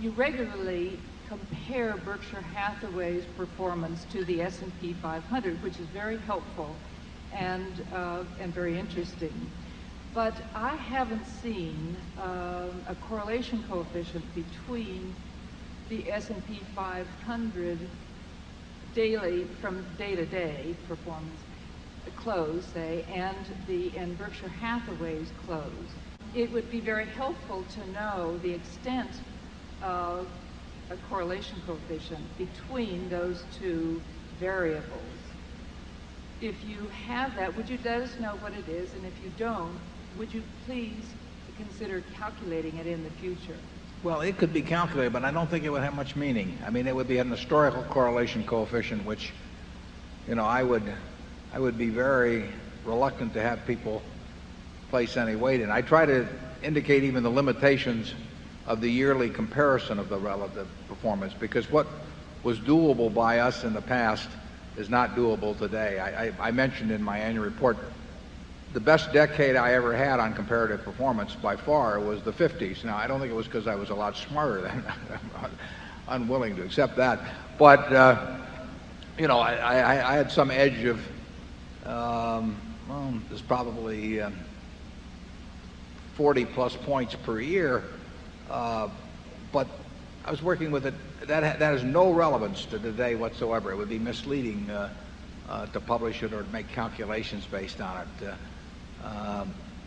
you regularly compare Berkshire Hathaway's performance to the S&P 500, which is very helpful and very interesting. But I haven't seen a correlation coefficient between the S&P 500 daily, from day-to-day performance, close, say, and Berkshire Hathaway's close. It would be very helpful to know the extent of a correlation coefficient between those two variables. If you have that, would you let us know what it is? And if you don't, would you please consider calculating it in the future? Well, it could be calculated, but I don't think it would have much meaning. I mean, it would be an historical correlation coefficient, which, you know, I would be very reluctant to have people place any weight in. I try to indicate even the limitations of the yearly comparison of the relative performance, because what was doable by us in the past is not doable today. I mentioned in my annual report the best decade I ever had on comparative performance by far was the 50s. Now, I don't think it was because I was a lot smarter then. I'm unwilling to accept that. But, you know, I had some edge of, well, there's probably 40 plus points per year. But I was working with it. That has no relevance to today whatsoever. It would be misleading to publish it or to make calculations based on it.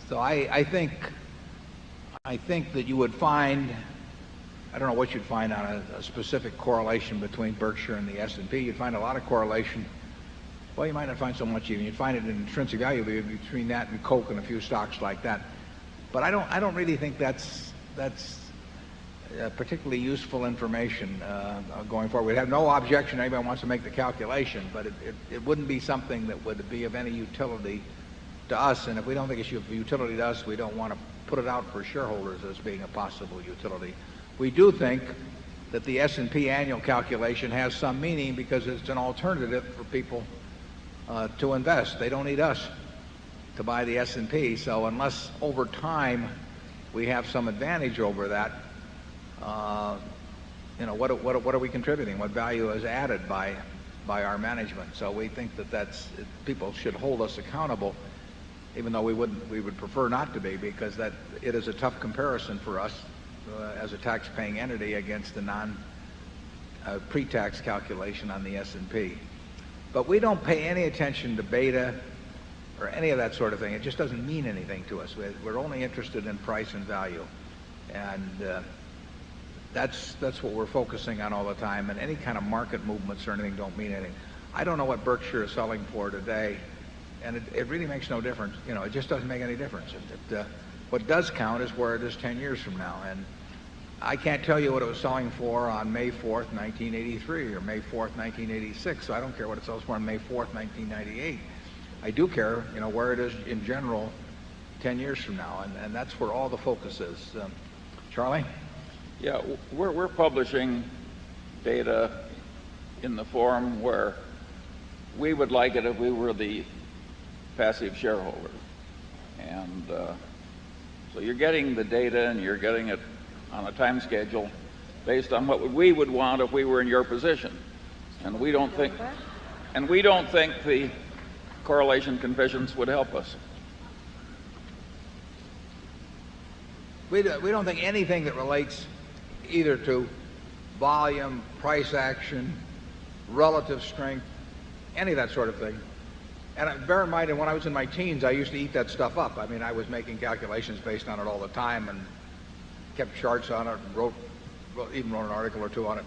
So I think that you would find, I don't know what you'd find on a specific correlation between Berkshire and the S&P. You'd find a lot of correlation. Well, you might not find so much even. You'd find it in intrinsic value between that and Coke and a few stocks like that. But I don't really think that's particularly useful information going forward. We'd have no objection anybody wants to make the calculation, but it wouldn't be something that would be of any utility to us. And if we don't think it's of utility to us, we don't want to put it out for shareholders as being a possible utility. We do think that the S&P annual calculation has some meaning because it's an alternative for people to invest. They don't need us to buy the S&P. So unless over time we have some advantage over that, you know, what are we contributing? What value is added by our management? So we think that people should hold us accountable, even though we would prefer not to be, because that it is a tough comparison for us as a tax-paying entity against the pre-tax calculation on the S&P. But we don't pay any attention to beta or any of that sort of thing. It just doesn't mean anything to us. We're only interested in price and value, and that's what we're focusing on all the time. And any kind of market movements or anything don't mean anything. I don't know what Berkshire is selling for today, and it really makes no difference. You know, it just doesn't make any difference. What does count is where it is 10 years from now. And I can't tell you what it was selling for on May 4th, 1983 or May 4th, 1986. So I don't care what it sells for on May 4th, 1998. I do care, you know, where it is in general 10 years from now. And that's where all the focus is. Charlie? Yeah, we're publishing data in the form where we would like it if we were the passive shareholder. And so you're getting the data and you're getting it on a time schedule based on what we would want if we were in your position. And we don't think the correlation coefficients would help us. We don't think anything that relates either to volume, price action, relative strength, any of that sort of thing. And bear in mind, when I was in my teens, I used to eat that stuff up. I mean, I was making calculations based on it all the time and kept charts on it and even wrote an article or two on it.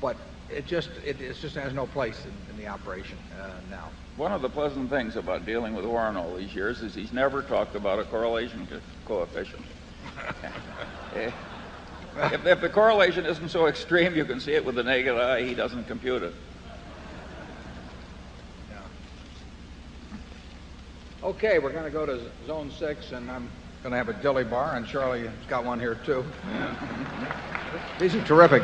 But it just has no place in the operation now. One of the pleasant things about dealing with Warren all these years is he's never talked about a correlation coefficient. If the correlation isn't so extreme you can see it with the naked eye, he doesn't compute it. Yeah. Okay, we're going to go to Zone 6, and I'm going to have a dilly bar, and Charlie's got one here too. These are terrific.